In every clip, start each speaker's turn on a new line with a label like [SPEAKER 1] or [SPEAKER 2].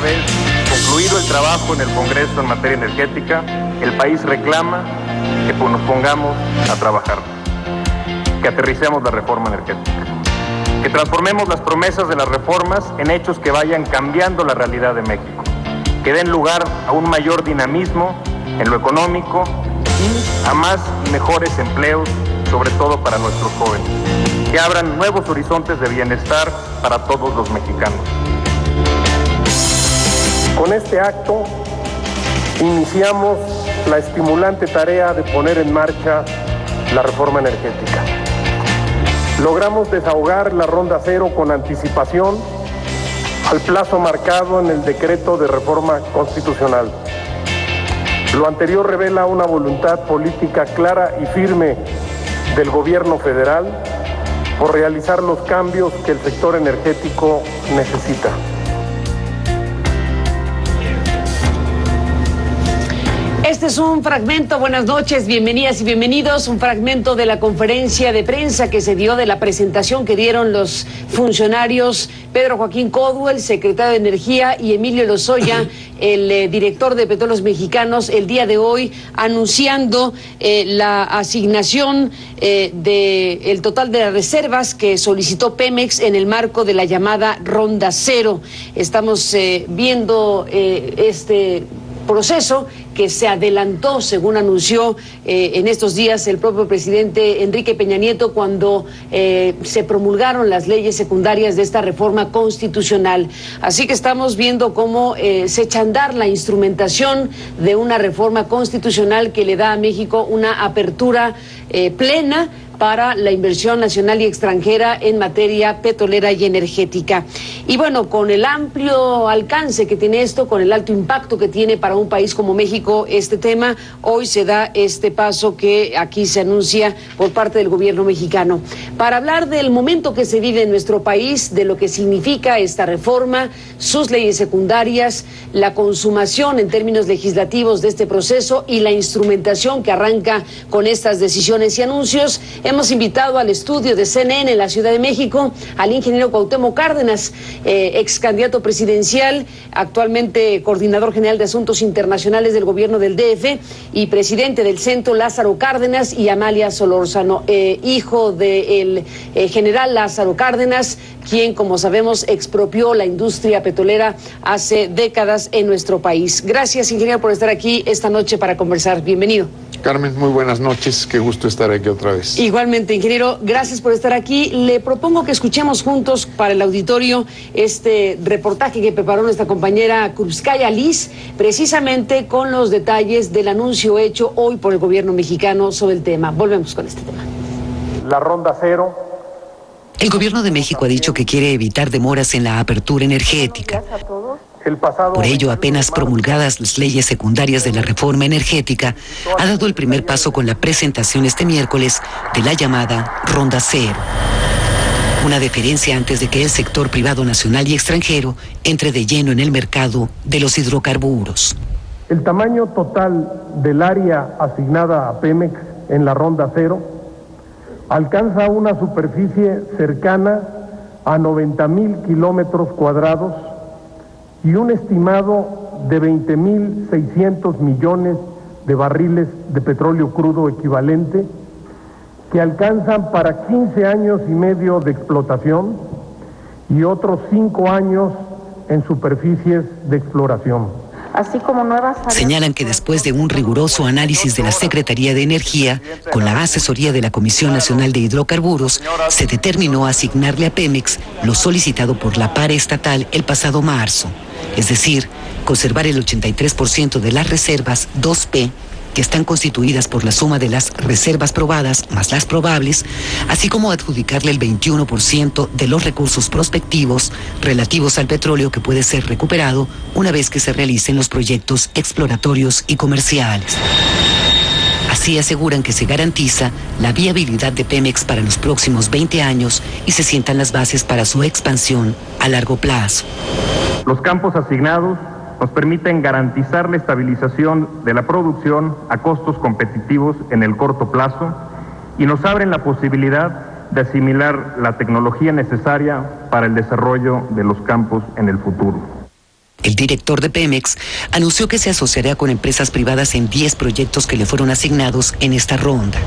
[SPEAKER 1] vez, concluido el trabajo en el Congreso en materia energética, el país reclama que nos pongamos a trabajar, que aterricemos la reforma energética, que transformemos las promesas de las reformas en hechos que vayan cambiando la realidad de México, que den lugar a un mayor dinamismo en lo económico y a más y mejores empleos, sobre todo para nuestros jóvenes, que abran nuevos horizontes de bienestar para todos los mexicanos.
[SPEAKER 2] Con este acto iniciamos la estimulante tarea de poner en marcha la reforma energética. Logramos desahogar la ronda cero con anticipación al plazo marcado en el decreto de reforma constitucional. Lo anterior revela una voluntad política clara y firme del gobierno federal por realizar los cambios que el sector energético necesita.
[SPEAKER 3] Este es un fragmento, buenas noches, bienvenidas y bienvenidos, un fragmento de la conferencia de prensa que se dio de la presentación que dieron los funcionarios Pedro Joaquín Codwell, el secretario de Energía, y Emilio Lozoya, el director de Petróleos Mexicanos, el día de hoy, anunciando la asignación del total de las reservas que solicitó Pemex en el marco de la llamada Ronda Cero. Estamos viendo este proceso que se adelantó, según anunció en estos días el propio presidente Enrique Peña Nieto, cuando se promulgaron las leyes secundarias de esta reforma constitucional. Así que estamos viendo cómo se echa a andar la instrumentación de una reforma constitucional que le da a México una apertura plena para la inversión nacional y extranjera en materia petrolera y energética. Y bueno, con el amplio alcance que tiene esto, con el alto impacto que tiene para un país como México este tema, hoy se da este paso que aquí se anuncia por parte del gobierno mexicano. Para hablar del momento que se vive en nuestro país, de lo que significa esta reforma, sus leyes secundarias, la consumación en términos legislativos de este proceso y la instrumentación que arranca con estas decisiones y anuncios, hemos invitado al estudio de CNN en la Ciudad de México al ingeniero Cuauhtémoc Cárdenas, ex candidato presidencial, actualmente coordinador general de Asuntos Internacionales del gobierno del DF y presidente del Centro Lázaro Cárdenas, y Amalia Solórzano, hijo del general Lázaro Cárdenas, quien, como sabemos, expropió la industria petrolera hace décadas en nuestro país. Gracias, ingeniero, por estar aquí esta noche para conversar. Bienvenido.
[SPEAKER 4] Carmen, muy buenas noches, qué gusto estar aquí otra vez.
[SPEAKER 3] Igualmente, ingeniero, gracias por estar aquí. Le propongo que escuchemos juntos para el auditorio este reportaje que preparó nuestra compañera Krupskaya Liz, precisamente con los detalles del anuncio hecho hoy por el gobierno mexicano sobre el tema. Volvemos con este tema.
[SPEAKER 2] La ronda cero.
[SPEAKER 5] El gobierno de México ha dicho que quiere evitar demoras en la apertura energética. Por ello, apenas promulgadas las leyes secundarias de la reforma energética, ha dado el primer paso con la presentación este miércoles de la llamada Ronda Cero. Una deferencia antes de que el sector privado nacional y extranjero entre de lleno en el mercado de los hidrocarburos.
[SPEAKER 2] El tamaño total del área asignada a Pemex en la Ronda Cero alcanza una superficie cercana a 90,000 kilómetros cuadrados y un estimado de 20,600 millones de barriles de petróleo crudo equivalente que alcanzan para 15 años y medio de explotación y otros 5 años en superficies de exploración.
[SPEAKER 6] Así como nuevas áreas.
[SPEAKER 5] Señalan que después de un riguroso análisis de la Secretaría de Energía, con la asesoría de la Comisión Nacional de Hidrocarburos, se determinó asignarle a Pemex lo solicitado por la paraestatal el pasado marzo, es decir, conservar el 83% de las reservas 2P, que están constituidas por la suma de las reservas probadas más las probables, así como adjudicarle el 21% de los recursos prospectivos relativos al petróleo que puede ser recuperado una vez que se realicen los proyectos exploratorios y comerciales. Así aseguran que se garantiza la viabilidad de Pemex para los próximos 20 años y se sientan las bases para su expansión a largo plazo.
[SPEAKER 1] Los campos asignados nos permiten garantizar la estabilización de la producción a costos competitivos en el corto plazo y nos abren la posibilidad de asimilar la tecnología necesaria para el desarrollo de los campos en el futuro.
[SPEAKER 5] El director de Pemex anunció que se asociará con empresas privadas en 10 proyectos que le fueron asignados en esta ronda.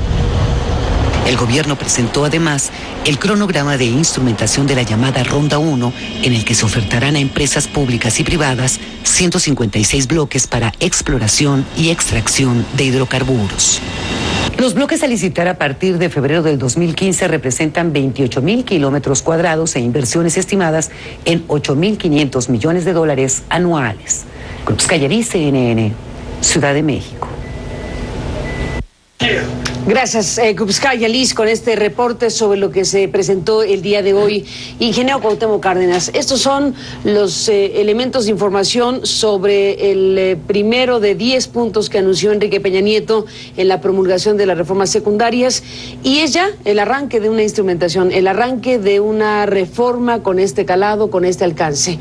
[SPEAKER 5] El gobierno presentó además el cronograma de instrumentación de la llamada Ronda 1, en el que se ofertarán a empresas públicas y privadas 156 bloques para exploración y extracción de hidrocarburos. Los bloques a licitar a partir de febrero del 2015 representan 28,000 kilómetros cuadrados e inversiones estimadas en $8,500 millones anuales. Cruz Callerí, CNN, Ciudad de México.
[SPEAKER 3] Gracias, Kupskaya Liz, con este reporte sobre lo que se presentó el día de hoy. Ingeniero Cuauhtémoc Cárdenas, estos son los elementos de información sobre el primero de 10 puntos que anunció Enrique Peña Nieto en la promulgación de las reformas secundarias, y es ya el arranque de una instrumentación, el arranque de una reforma con este calado, con este alcance.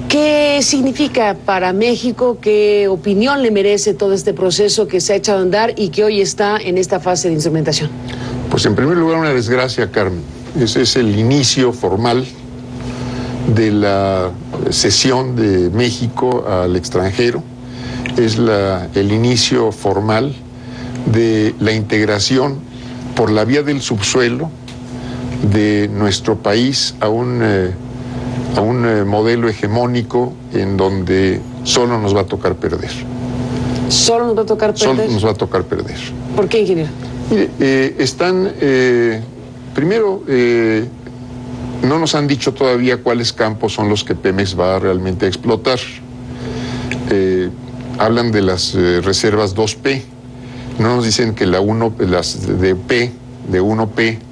[SPEAKER 3] ¿Qué significa para México? ¿Qué opinión le merece todo este proceso que se ha echado a andar y que hoy está en esta fase de instrumentación?
[SPEAKER 4] Pues en primer lugar una desgracia, Carmen. Ese es el inicio formal de la cesión de México al extranjero. Es el inicio formal de la integración por la vía del subsuelo de nuestro país a un modelo hegemónico en donde solo nos va a tocar perder.
[SPEAKER 3] ¿Solo nos va a tocar perder?
[SPEAKER 4] Solo nos va a tocar perder.
[SPEAKER 3] ¿Por qué, ingeniero?
[SPEAKER 4] Mire, primero, no nos han dicho todavía cuáles campos son los que Pemex va realmente a explotar. Hablan de las reservas 2P. No nos dicen que las de 1P,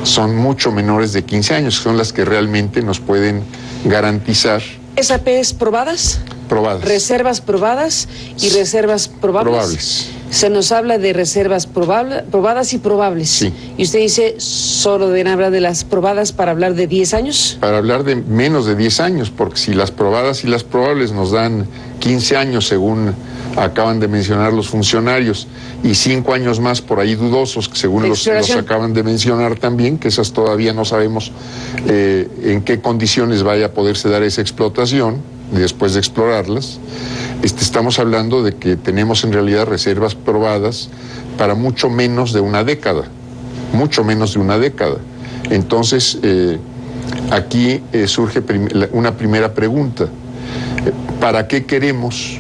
[SPEAKER 4] son mucho menores de 15 años, son las que realmente nos pueden garantizar.
[SPEAKER 3] ¿SAPs probadas?
[SPEAKER 4] Probadas.
[SPEAKER 3] Reservas probadas y reservas probables.
[SPEAKER 4] Probables.
[SPEAKER 3] Se nos habla de reservas probadas y probables.
[SPEAKER 4] Sí.
[SPEAKER 3] Y usted dice, ¿solo deben hablar de las probadas para hablar de 10 años?
[SPEAKER 4] Para hablar de menos de 10 años, porque si las probadas y las probables nos dan 15 años, según acaban de mencionar los funcionarios, y 5 años más por ahí dudosos, según los acaban de mencionar también, que esas todavía no sabemos en qué condiciones vaya a poderse dar esa explotación después de explorarlas. Estamos hablando de que tenemos en realidad reservas probadas para mucho menos de una década, mucho menos de una década. Entonces, aquí surge una primera pregunta. ¿Para qué queremos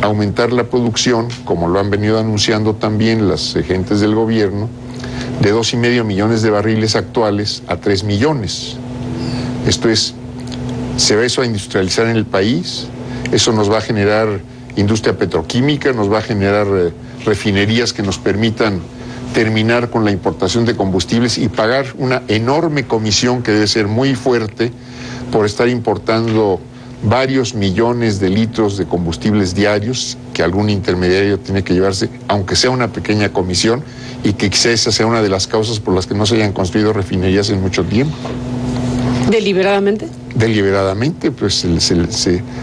[SPEAKER 4] aumentar la producción, como lo han venido anunciando también las gentes del gobierno, de 2,5 millones de barriles actuales a 3 millones? Esto es, ¿se va eso a industrializar en el país? Eso nos va a generar industria petroquímica, nos va a generar refinerías que nos permitan terminar con la importación de combustibles y pagar una enorme comisión que debe ser muy fuerte por estar importando varios millones de litros de combustibles diarios que algún intermediario tiene que llevarse, aunque sea una pequeña comisión, y que quizá esa sea una de las causas por las que no se hayan construido refinerías en mucho tiempo.
[SPEAKER 3] ¿Deliberadamente?
[SPEAKER 4] Deliberadamente, pues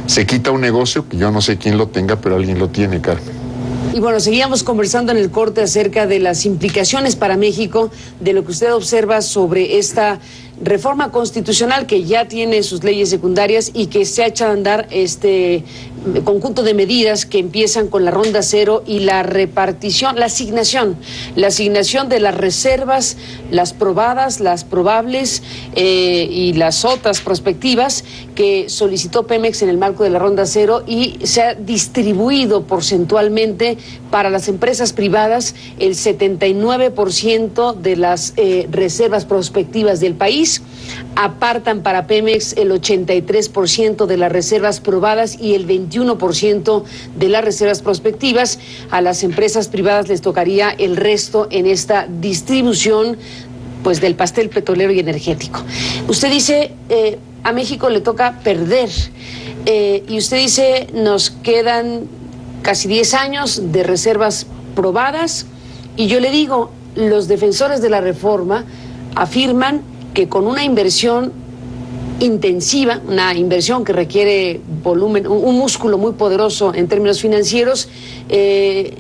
[SPEAKER 4] se quita un negocio que yo no sé quién lo tenga, pero alguien lo tiene, Carmen.
[SPEAKER 3] Y bueno, seguíamos conversando en el corte acerca de las implicaciones para México, de lo que usted observa sobre esta reforma constitucional que ya tiene sus leyes secundarias y que se ha echado a andar este conjunto de medidas que empiezan con la ronda cero y la repartición, la asignación de las reservas, las probadas, las probables y las otras prospectivas que solicitó Pemex en el marco de la ronda cero, y se ha distribuido porcentualmente para las empresas privadas el 79% de las reservas prospectivas del país. Apartan para Pemex el 83% de las reservas probadas y el 21% de las reservas prospectivas. A las empresas privadas les tocaría el resto en esta distribución, pues, del pastel petrolero y energético. Usted dice, a México le toca perder, y usted dice, nos quedan casi 10 años de reservas probadas, y yo le digo, los defensores de la reforma afirman que con una inversión intensiva, una inversión que requiere volumen, un músculo muy poderoso en términos financieros,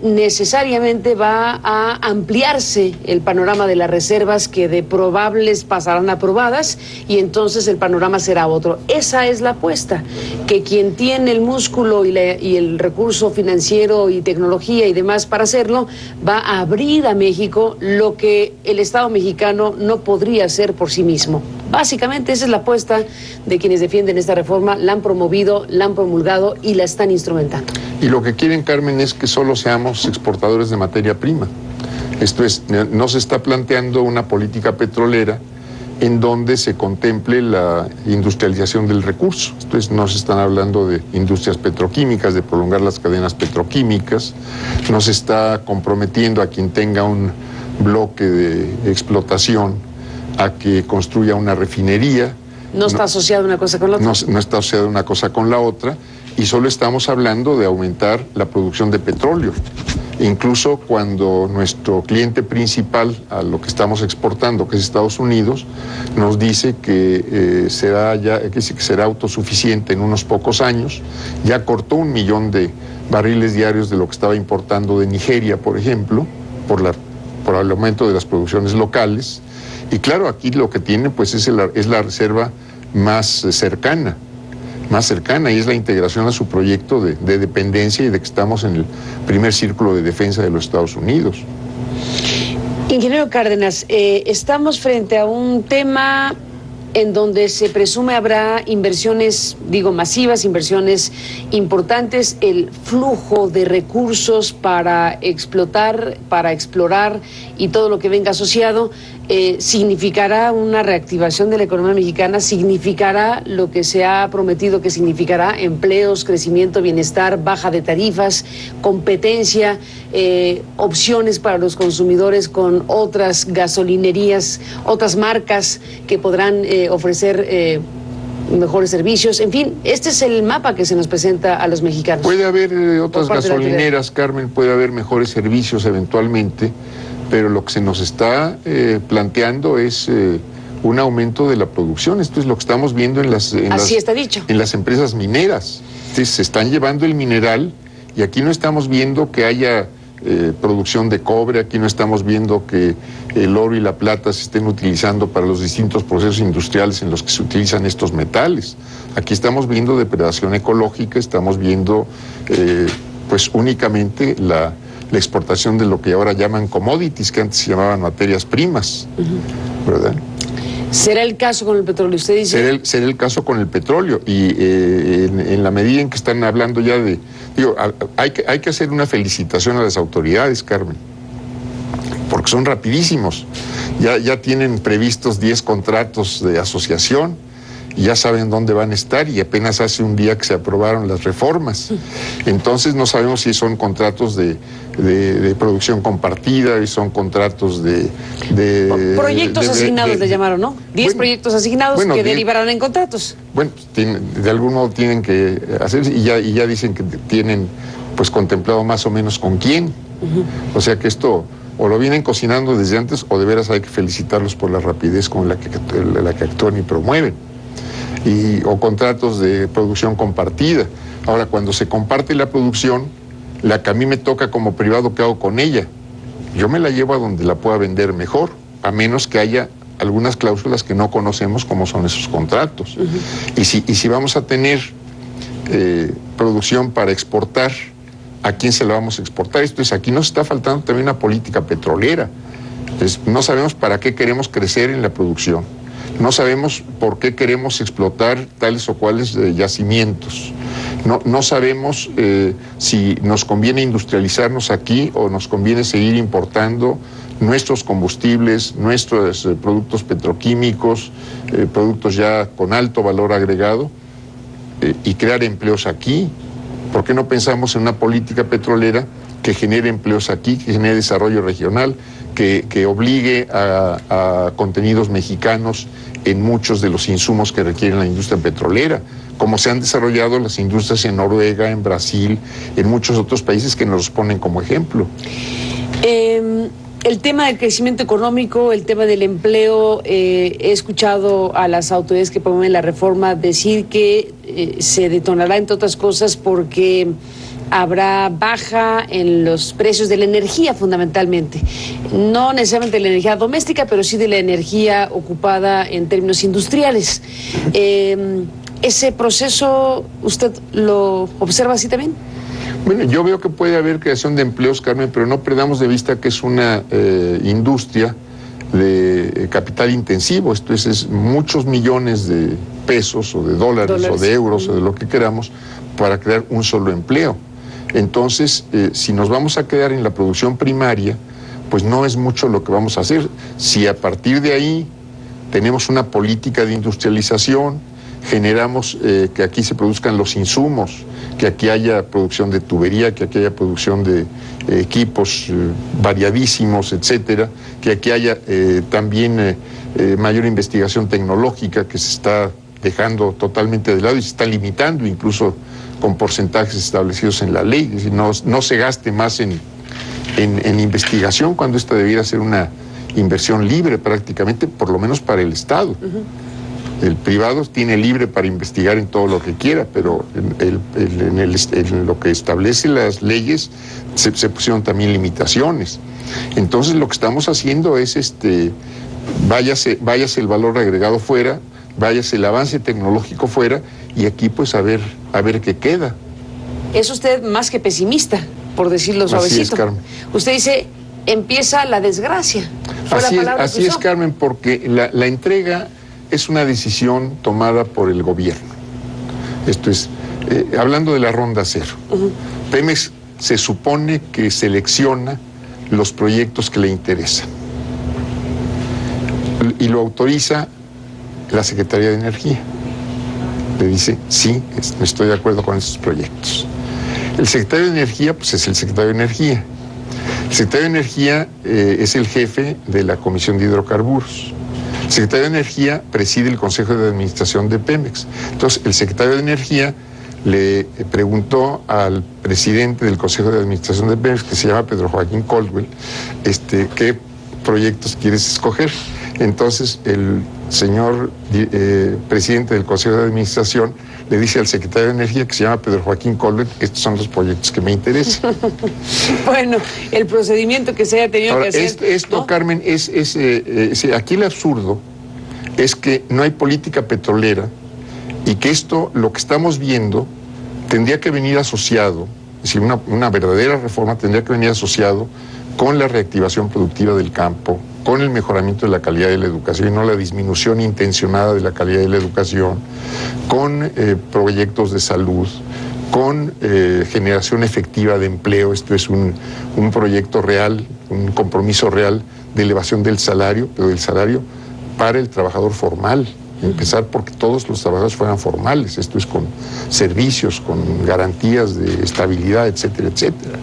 [SPEAKER 3] necesariamente va a ampliarse el panorama de las reservas, que de probables pasarán a probadas, y entonces el panorama será otro. Esa es la apuesta, que quien tiene el músculo y el recurso financiero y tecnología y demás para hacerlo, va a abrir a México lo que el Estado mexicano no podría hacer por sí mismo. Básicamente esa es la apuesta de quienes defienden esta reforma, la han promovido, la han promulgado y la están instrumentando.
[SPEAKER 4] Y lo que quieren, Carmen, es que solo seamos exportadores de materia prima. Esto es, no se está planteando una política petrolera en donde se contemple la industrialización del recurso. Esto es, no se están hablando de industrias petroquímicas, de prolongar las cadenas petroquímicas, no se está comprometiendo a quien tenga un bloque de explotación a que construya una refinería.
[SPEAKER 3] No está asociada una cosa con la otra.
[SPEAKER 4] No está asociada una cosa con la otra, y solo estamos hablando de aumentar la producción de petróleo. Incluso cuando nuestro cliente principal a lo que estamos exportando, que es Estados Unidos, nos dice que será autosuficiente en unos pocos años, ya cortó 1 millón de barriles diarios de lo que estaba importando de Nigeria, por ejemplo, por el aumento de las producciones locales. Y claro, aquí lo que tiene pues es la reserva más cercana, y es la integración a su proyecto de dependencia y de que estamos en el primer círculo de defensa de los Estados Unidos.
[SPEAKER 3] Ingeniero Cárdenas, estamos frente a un tema en donde se presume habrá inversiones, masivas, inversiones importantes, el flujo de recursos para explotar, para explorar y todo lo que venga asociado, significará una reactivación de la economía mexicana, significará lo que se ha prometido que significará: empleos, crecimiento, bienestar, baja de tarifas, competencia, opciones para los consumidores con otras gasolinerías, otras marcas que podrán ofrecer mejores servicios. En fin, este es el mapa que se nos presenta a los mexicanos.
[SPEAKER 4] Puede haber otras gasolineras, Carmen, puede haber mejores servicios eventualmente, pero lo que se nos está planteando es un aumento de la producción. Esto es lo que estamos viendo en las empresas mineras. Entonces, se están llevando el mineral, y aquí no estamos viendo que haya producción de cobre, aquí no estamos viendo que el oro y la plata se estén utilizando para los distintos procesos industriales en los que se utilizan estos metales. Aquí estamos viendo depredación ecológica, estamos viendo pues únicamente la exportación de lo que ahora llaman commodities, que antes se llamaban materias primas, ¿verdad?
[SPEAKER 3] ¿Será el caso con el petróleo? Usted dice...
[SPEAKER 4] Será el caso con el petróleo, y en la medida en que están hablando ya de... hay que hacer una felicitación a las autoridades, Carmen, porque son rapidísimos. Ya tienen previstos 10 contratos de asociación, y ya saben dónde van a estar, y apenas hace un día que se aprobaron las reformas. Entonces no sabemos si son contratos de producción compartida, y son contratos de
[SPEAKER 3] proyectos asignados le llamaron, ¿no? 10 proyectos asignados que derivarán en contratos.
[SPEAKER 4] Bueno, de algún modo tienen que hacer, y ya dicen que tienen pues contemplado más o menos con quién. O sea que esto o lo vienen cocinando desde antes, o de veras hay que felicitarlos por la rapidez con la que actúan y promueven. O contratos de producción compartida. Ahora, cuando se comparte la producción, la que a mí me toca como privado, ¿qué hago con ella? Yo me la llevo a donde la pueda vender mejor, a menos que haya algunas cláusulas que no conocemos cómo son esos contratos. Y si vamos a tener producción para exportar, ¿a quién se la vamos a exportar? Esto es, aquí nos está faltando también una política petrolera. Entonces, no sabemos para qué queremos crecer en la producción. No sabemos por qué queremos explotar tales o cuales yacimientos. No sabemos si nos conviene industrializarnos aquí o nos conviene seguir importando nuestros combustibles, nuestros productos petroquímicos, productos ya con alto valor agregado, y crear empleos aquí. ¿Por qué no pensamos en una política petrolera que genere empleos aquí, que genere desarrollo regional, que obligue a contenidos mexicanos en muchos de los insumos que requieren la industria petrolera, como se han desarrollado las industrias en Noruega, en Brasil, en muchos otros países que nos ponen como ejemplo?
[SPEAKER 3] El tema del crecimiento económico, el tema del empleo, he escuchado a las autoridades que promueven la reforma decir que se detonará, entre otras cosas, porque habrá baja en los precios de la energía, fundamentalmente. No necesariamente de la energía doméstica, pero sí de la energía ocupada en términos industriales. ¿Ese proceso usted lo observa así también?
[SPEAKER 4] Bueno, yo veo que puede haber creación de empleos, Carmen, pero no perdamos de vista que es una industria de capital intensivo. Esto es muchos millones de pesos o de dólares o de euros o de lo que queramos para crear un solo empleo. Entonces, si nos vamos a quedar en la producción primaria, pues no es mucho lo que vamos a hacer. Si a partir de ahí tenemos una política de industrialización, generamos que aquí se produzcan los insumos, que aquí haya producción de tubería, que aquí haya producción de equipos variadísimos, etcétera, que aquí haya también mayor investigación tecnológica que se está dejando totalmente de lado y se está limitando incluso con porcentajes establecidos en la ley. Es decir, no se gaste más en investigación cuando esta debiera ser una inversión libre prácticamente, por lo menos para el Estado. El privado tiene libre para investigar en todo lo que quiera, pero en lo que establece las leyes se pusieron también limitaciones. Entonces lo que estamos haciendo es váyase el valor agregado fuera, váyase el avance tecnológico fuera, y aquí pues a ver qué queda.
[SPEAKER 3] Es usted más que pesimista, por decirlo suavecito.
[SPEAKER 4] Así es, Carmen.
[SPEAKER 3] Usted dice, empieza la desgracia.
[SPEAKER 4] Así es, Carmen, porque la entrega es una decisión tomada por el gobierno. Esto es, hablando de la ronda cero. Pemex se supone que selecciona los proyectos que le interesan y lo autoriza la Secretaría de Energía. Le dice, sí, estoy de acuerdo con esos proyectos. El secretario de Energía, pues es el secretario de Energía. El secretario de Energía es el jefe de la Comisión de Hidrocarburos. El secretario de Energía preside el Consejo de Administración de Pemex. Entonces, el secretario de Energía le preguntó al presidente del Consejo de Administración de Pemex, que se llama Pedro Joaquín Caldwell, qué proyectos quieres escoger. Entonces, el señor presidente del Consejo de Administración le dice al secretario de Energía, que se llama Pedro Joaquín Caldwell, estos son los proyectos que me interesan.
[SPEAKER 3] Bueno, el procedimiento que se haya tenido
[SPEAKER 4] ahora,
[SPEAKER 3] que hacer...
[SPEAKER 4] Esto, ¿no? Carmen, aquí el absurdo es que no hay política petrolera y que esto, lo que estamos viendo, tendría que venir asociado, es decir, una verdadera reforma tendría que venir asociado con la reactivación productiva del campo, con el mejoramiento de la calidad de la educación y no la disminución intencionada de la calidad de la educación, con proyectos de salud, con generación efectiva de empleo. Esto es un proyecto real, un compromiso real de elevación del salario, pero del salario para el trabajador formal. Empezar porque todos los trabajadores fueran formales, esto es con servicios, con garantías de estabilidad, etcétera, etcétera.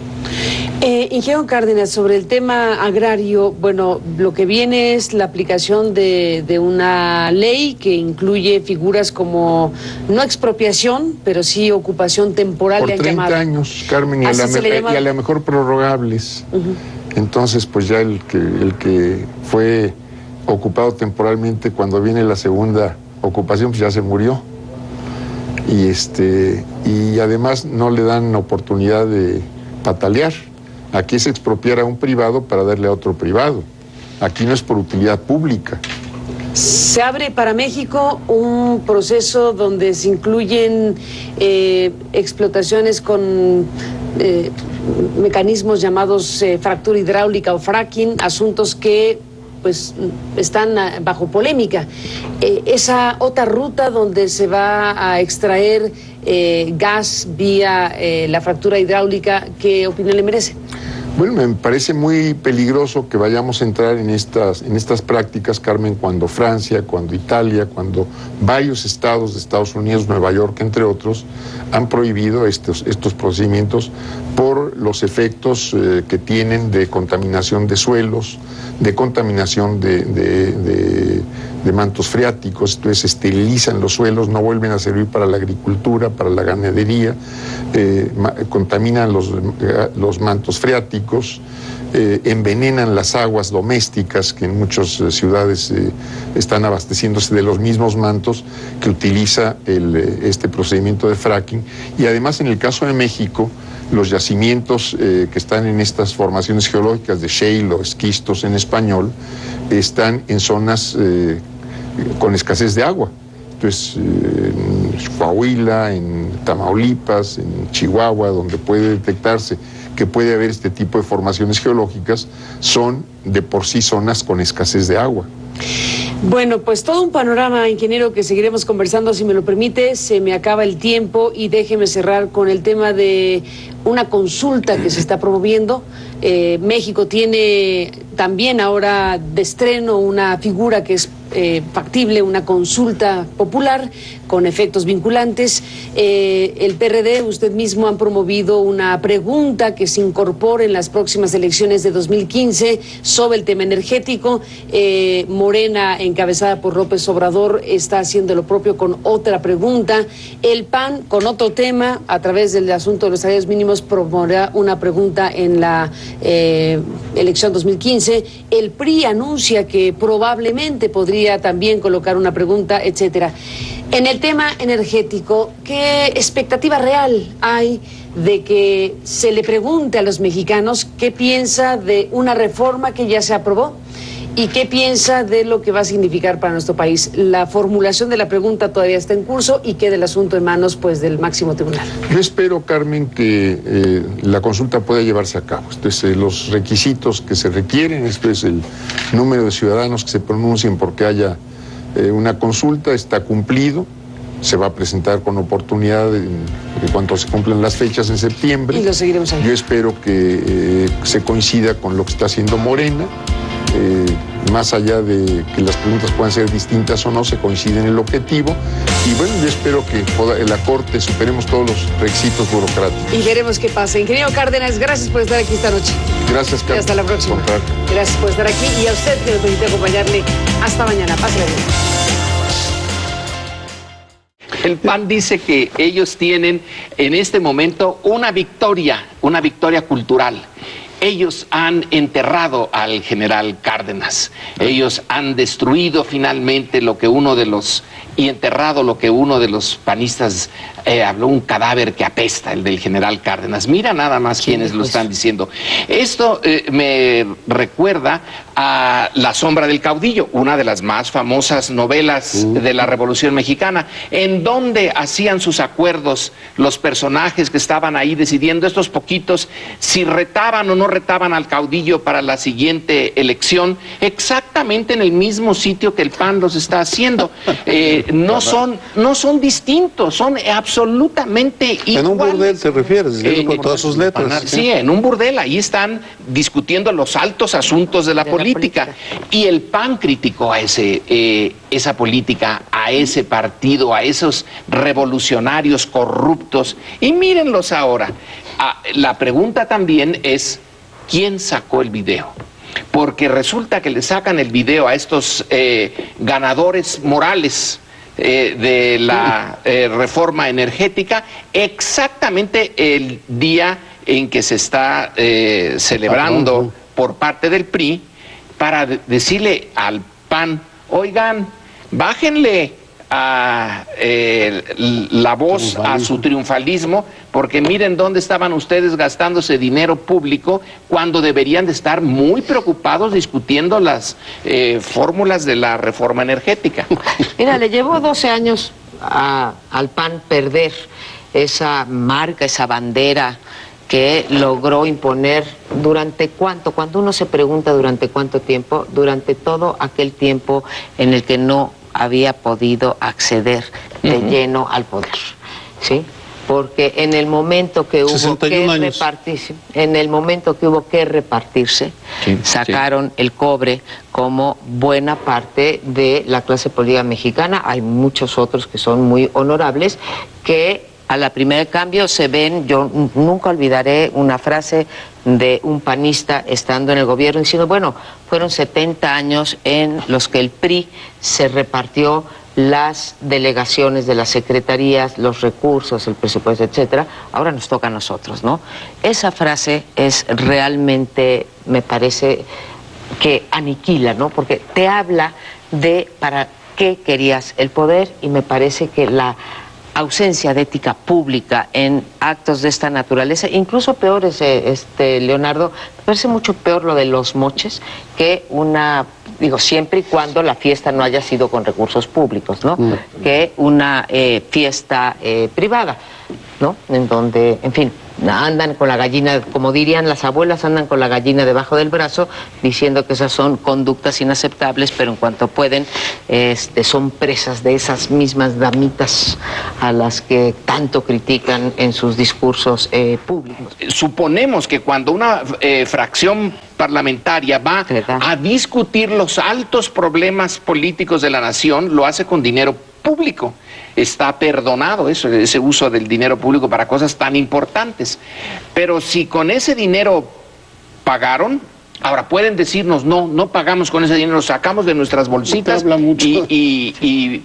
[SPEAKER 3] Ingeniero Cárdenas, sobre el tema agrario, bueno, lo que viene es la aplicación de una ley que incluye figuras como, no expropiación, pero sí ocupación temporal.
[SPEAKER 4] Por 30 años, Carmen, y a lo mejor prorrogables. Entonces, pues ya el que fue ocupado temporalmente, cuando viene la segunda ocupación, pues ya se murió. Y además no le dan oportunidad de patalear. Aquí es expropiar a un privado para darle a otro privado. Aquí no es por utilidad pública.
[SPEAKER 3] Se abre para México un proceso donde se incluyen explotaciones con mecanismos llamados fractura hidráulica o fracking, asuntos que pues están bajo polémica. Esa otra ruta donde se va a extraer gas vía la fractura hidráulica, ¿qué opinión le merece?
[SPEAKER 4] Bueno, me parece muy peligroso que vayamos a entrar en estas prácticas, Carmen, cuando Francia, cuando Italia, cuando varios estados de Estados Unidos, Nueva York, entre otros, han prohibido estos procedimientos por los efectos que tienen de contaminación de suelos, de contaminación de mantos freáticos. Entonces esterilizan los suelos, no vuelven a servir para la agricultura, para la ganadería, contaminan los mantos freáticos, envenenan las aguas domésticas que en muchas ciudades están abasteciéndose de los mismos mantos que utiliza este procedimiento de fracking. Y además, en el caso de México, los yacimientos que están en estas formaciones geológicas de shale o esquistos en español están en zonas con escasez de agua. Entonces, en Coahuila, en Tamaulipas, en Chihuahua, donde puede detectarse que puede haber este tipo de formaciones geológicas, son de por sí zonas con escasez de agua.
[SPEAKER 3] Bueno, pues todo un panorama, ingeniero, que seguiremos conversando, si me lo permite. Se me acaba el tiempo y déjeme cerrar con el tema de una consulta que se está promoviendo. México tiene también ahora de estreno una figura que es factible, una consulta popular con efectos vinculantes. El PRD, usted mismo, han promovido una pregunta que se incorpore en las próximas elecciones de 2015 sobre el tema energético. Morena, encabezada por López Obrador, está haciendo lo propio con otra pregunta. El PAN, con otro tema, a través del asunto de los salarios mínimos, promoverá una pregunta en la elección 2015. El PRI anuncia que probablemente podría también colocar una pregunta, etcétera. En el tema energético, ¿qué expectativa real hay de que se le pregunte a los mexicanos qué piensa de una reforma que ya se aprobó y qué piensa de lo que va a significar para nuestro país? La formulación de la pregunta todavía está en curso y queda el asunto en manos, pues, del máximo tribunal.
[SPEAKER 4] Yo espero, Carmen, que la consulta pueda llevarse a cabo. Entonces, los requisitos que se requieren, esto es el número de ciudadanos que se pronuncien porque haya una consulta, está cumplido. Se va a presentar con oportunidad en cuanto se cumplan las fechas en septiembre.
[SPEAKER 3] Y lo seguiremos ahí.
[SPEAKER 4] Yo espero que se coincida con lo que está haciendo Morena. Más allá de que las preguntas puedan ser distintas o no, se coincide en el objetivo. Y bueno, yo espero que en la Corte superemos todos los requisitos burocráticos.
[SPEAKER 3] Y veremos qué pasa. Ingeniero Cárdenas, gracias por estar aquí esta noche.
[SPEAKER 4] Gracias, Carmen.
[SPEAKER 3] Y hasta la próxima. Gracias por estar aquí y a usted que nos permite acompañarle. Hasta mañana. Pásale bien.
[SPEAKER 6] El PAN dice que ellos tienen en este momento una victoria cultural. Ellos han enterrado al general Cárdenas. Ellos han destruido finalmente y enterrado lo que uno de los panistas habló, un cadáver que apesta, el del general Cárdenas. Mira nada más quienes lo están diciendo. Esto me recuerda a La sombra del caudillo, una de las más famosas novelas de la Revolución Mexicana, en donde hacían sus acuerdos los personajes que estaban ahí decidiendo, estos poquitos, si retaban o no retaban al caudillo para la siguiente elección, exactamente en el mismo sitio que el PAN los está haciendo. No son distintos, son absolutamente iguales.
[SPEAKER 7] En un burdel te refieres, con todas sus letras.
[SPEAKER 6] Sí, en un burdel, ahí están discutiendo los altos asuntos de la política. Y el PAN criticó a esa política, a ese partido, a esos revolucionarios corruptos. Y mírenlos ahora. La pregunta también es, ¿quién sacó el video? Porque resulta que le sacan el video a estos ganadores morales de la reforma energética exactamente el día en que se está celebrando por parte del PRI, para decirle al PAN, oigan, bájenle la voz a su triunfalismo, porque miren dónde estaban ustedes gastándose dinero público cuando deberían de estar muy preocupados discutiendo las fórmulas de la reforma energética.
[SPEAKER 8] Mira, le llevó 12 años al PAN perder esa marca, esa bandera que logró imponer durante cuánto, cuando uno se pregunta durante cuánto tiempo, durante todo aquel tiempo en el que no había podido acceder de lleno al poder, ¿sí? Porque en el momento que hubo que repartirse, sacaron el cobre como buena parte de la clase política mexicana. Hay muchos otros que son muy honorables que a la primera de cambio se ven. Yo nunca olvidaré una frase de un panista estando en el gobierno diciendo, bueno, fueron 70 años en los que el PRI se repartió las delegaciones de las secretarías, los recursos, el presupuesto, etcétera, ahora nos toca a nosotros, ¿no? Esa frase es realmente, me parece, que aniquila, ¿no? Porque te habla de para qué querías el poder, y me parece que la ausencia de ética pública en actos de esta naturaleza, incluso peores, Leonardo, me parece mucho peor lo de los moches que una, digo, siempre y cuando la fiesta no haya sido con recursos públicos, ¿no? Que una fiesta privada, ¿no? En donde, en fin, andan con la gallina, como dirían las abuelas, andan con la gallina debajo del brazo, diciendo que esas son conductas inaceptables, pero en cuanto pueden, son presas de esas mismas damitas a las que tanto critican en sus discursos públicos.
[SPEAKER 6] Suponemos que cuando una fracción parlamentaria va a discutir los altos problemas políticos de la nación, lo hace con dinero público. Está perdonado eso, ese uso del dinero público para cosas tan importantes. Pero si con ese dinero pagaron, ahora pueden decirnos, no pagamos con ese dinero, lo sacamos de nuestras bolsitas y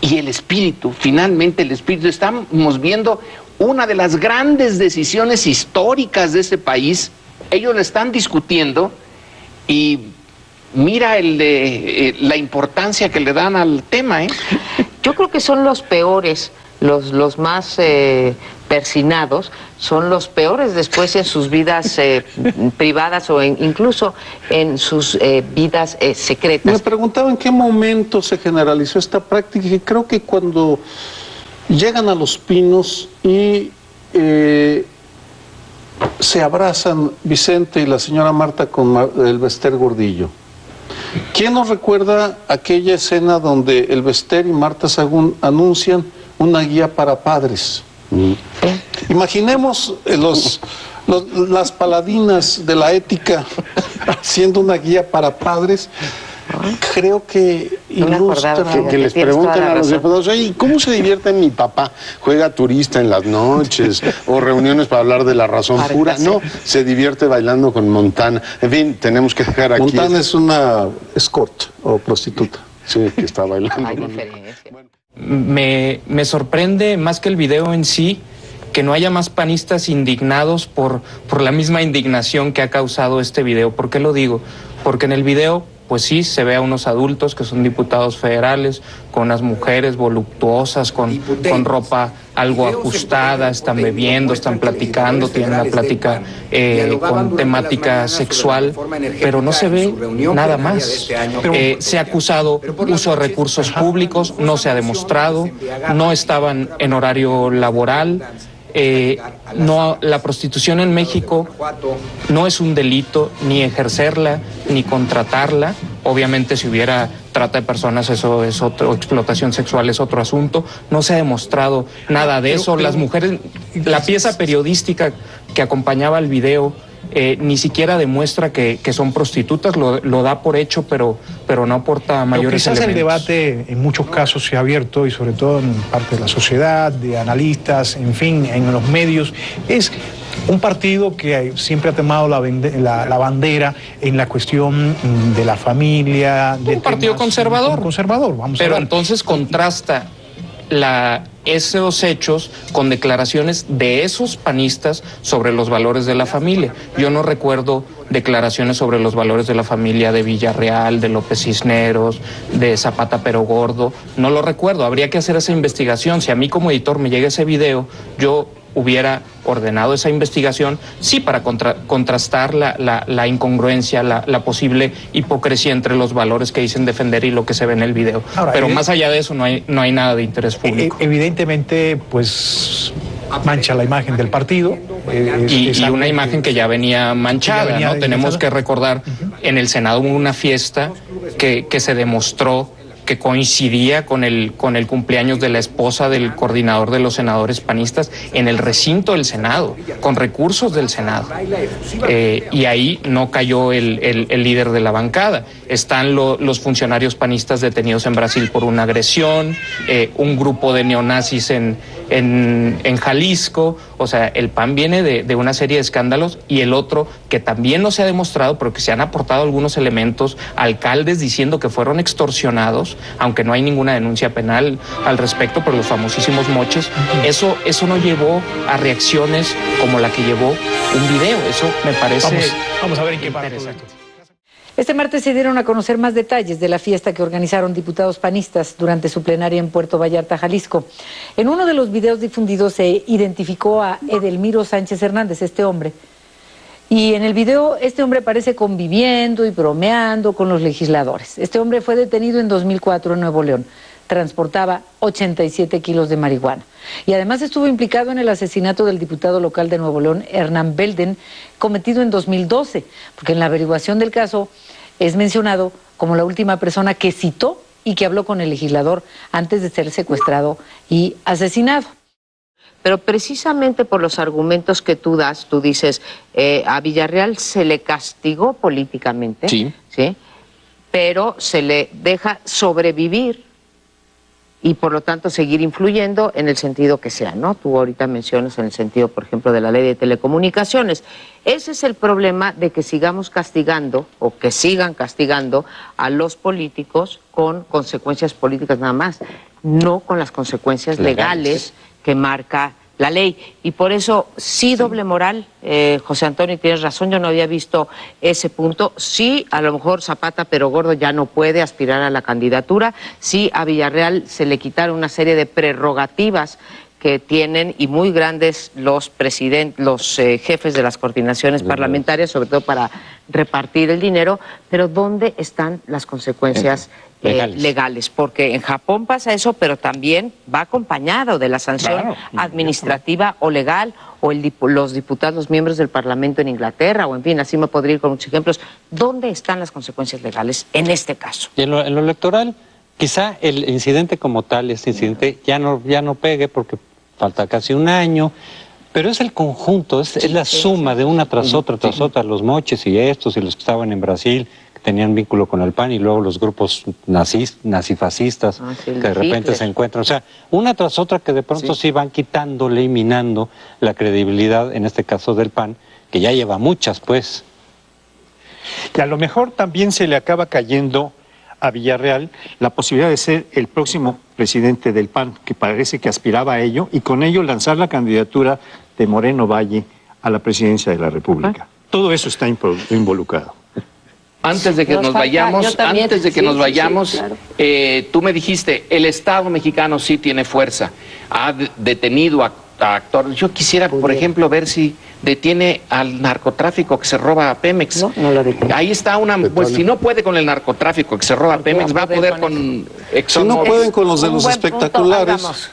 [SPEAKER 6] el espíritu, finalmente el espíritu, estamos viendo una de las grandes decisiones históricas de este país, ellos la están discutiendo y mira la importancia que le dan al tema, ¿eh?
[SPEAKER 8] Yo creo que son los peores, los más persinados, son los peores después en sus vidas privadas o incluso en sus vidas secretas.
[SPEAKER 7] Me preguntaba en qué momento se generalizó esta práctica, y creo que cuando llegan a Los Pinos y se abrazan Vicente y la señora Marta con el Bester Gordillo. ¿Quién nos recuerda aquella escena donde el Bester y Marta Sagún anuncian una guía para padres? Imaginemos las paladinas de la ética haciendo una guía para padres. Creo que ilustra
[SPEAKER 9] que les preguntan a los diputados, oye, ¿cómo se divierte mi papá? ¿Juega turista en las noches o reuniones para hablar de la razón pura? No, se divierte bailando con Montana. En fin, tenemos que dejar aquí.
[SPEAKER 7] Montana es una escort o prostituta.
[SPEAKER 9] Sí, que está bailando.
[SPEAKER 10] Me sorprende más que el video en sí, que no haya más panistas indignados por la misma indignación que ha causado este video. ¿Por qué lo digo? Porque en el video, pues sí, se ve a unos adultos que son diputados federales, con unas mujeres voluptuosas, con ropa algo ajustada, están bebiendo, están platicando, tienen una plática con temática sexual, pero no se ve nada más. Se ha acusado uso de recursos públicos, no se ha demostrado, no estaban en horario laboral. No, la prostitución en México no es un delito, ni ejercerla, ni contratarla. Obviamente si hubiera trata de personas, eso es otro, explotación sexual es otro asunto. No se ha demostrado nada de eso. Las mujeres, la pieza periodística que acompañaba el video ni siquiera demuestra que son prostitutas, lo da por hecho, pero no aporta mayores elementos.
[SPEAKER 11] El debate en muchos casos se ha abierto, y sobre todo en parte de la sociedad, de analistas, en fin, en los medios, es un partido que siempre ha tomado la bandera en la cuestión de la familia.
[SPEAKER 10] Un partido conservador.
[SPEAKER 11] Conservador, vamos a ver.
[SPEAKER 10] Pero entonces contrasta esos hechos con declaraciones de esos panistas sobre los valores de la familia. Yo no recuerdo declaraciones sobre los valores de la familia de Villarreal, de López Cisneros, de Zapata Pero Gordo. No lo recuerdo. Habría que hacer esa investigación. Si a mí como editor me llega ese video, yo hubiera ordenado esa investigación, sí, para contrastar la incongruencia, la posible hipocresía entre los valores que dicen defender y lo que se ve en el video. Ahora, pero más allá de eso no hay nada de interés público.
[SPEAKER 11] Evidentemente, pues mancha la imagen del partido.
[SPEAKER 10] Y una imagen que ya venía manchada, ¿no? Tenemos que recordar, en el Senado hubo una fiesta que se demostró que coincidía con el cumpleaños de la esposa del coordinador de los senadores panistas en el recinto del Senado, con recursos del Senado. Y ahí no cayó el líder de la bancada. Están los funcionarios panistas detenidos en Brasil por una agresión, un grupo de neonazis en Jalisco. O sea, el PAN viene de una serie de escándalos, y el otro, que también no se ha demostrado, pero que se han aportado algunos elementos, alcaldes diciendo que fueron extorsionados, aunque no hay ninguna denuncia penal al respecto por los famosísimos moches. Eso no llevó a reacciones como la que llevó un video. Eso me parece...
[SPEAKER 11] Vamos a ver en qué para todo esto.
[SPEAKER 12] Este martes se dieron a conocer más detalles de la fiesta que organizaron diputados panistas durante su plenaria en Puerto Vallarta, Jalisco. En uno de los videos difundidos se identificó a Edelmiro Sánchez Hernández, este hombre. Y en el video este hombre aparece conviviendo y bromeando con los legisladores. Este hombre fue detenido en 2004 en Nuevo León. Transportaba 87 kilos de marihuana. Y además estuvo implicado en el asesinato del diputado local de Nuevo León, Hernán Belden, cometido en 2012, porque en la averiguación del caso es mencionado como la última persona que citó y que habló con el legislador antes de ser secuestrado y asesinado.
[SPEAKER 8] Pero precisamente por los argumentos que tú das, tú dices, a Villarreal se le castigó políticamente,
[SPEAKER 6] sí,
[SPEAKER 8] pero se le deja sobrevivir y por lo tanto seguir influyendo en el sentido que sea, ¿no? Tú ahorita mencionas en el sentido, por ejemplo, de la ley de telecomunicaciones. Ese es el problema de que sigamos castigando o que sigan castigando a los políticos con consecuencias políticas nada más, no con las consecuencias legales que marca la ley. Y por eso, sí, doble moral, José Antonio, tienes razón, yo no había visto ese punto. Sí, a lo mejor Zapata, pero gordo, ya no puede aspirar a la candidatura. Sí, a Villarreal se le quitaron una serie de prerrogativas que tienen y muy grandes los jefes de las coordinaciones parlamentarias, sobre todo para repartir el dinero, pero ¿dónde están las consecuencias legales? Porque en Japón pasa eso, pero también va acompañado de la sanción administrativa o legal, o los diputados, los miembros del Parlamento en Inglaterra, o en fin, así me podría ir con muchos ejemplos. ¿Dónde están las consecuencias legales en este caso?
[SPEAKER 13] Y en lo electoral, quizá el incidente como tal, este incidente, ya no pegue porque falta casi un año, pero es el conjunto, es la suma de una tras otra, los moches y estos y los que estaban en Brasil, que tenían vínculo con el PAN, y luego los grupos nazifascistas que de repente se encuentran. O sea, una tras otra que de pronto sí van quitándole y minando la credibilidad, en este caso del PAN, que ya lleva muchas, pues.
[SPEAKER 14] Y a lo mejor también se le acaba cayendo a Villarreal la posibilidad de ser el próximo presidente del PAN, que parece que aspiraba a ello, y con ello lanzar la candidatura de Moreno Valle a la presidencia de la República. Todo eso está involucrado.
[SPEAKER 6] Antes de que nos vayamos, claro. Tú me dijiste, el Estado mexicano sí tiene fuerza, ha detenido a actores. Yo quisiera, por ejemplo, ver si detiene al narcotráfico que se roba a Pemex.
[SPEAKER 8] No lo detiene.
[SPEAKER 6] Ahí está pues si no puede con el narcotráfico que se roba a Pemex, va a poder con
[SPEAKER 7] Si no pueden con los de los espectaculares.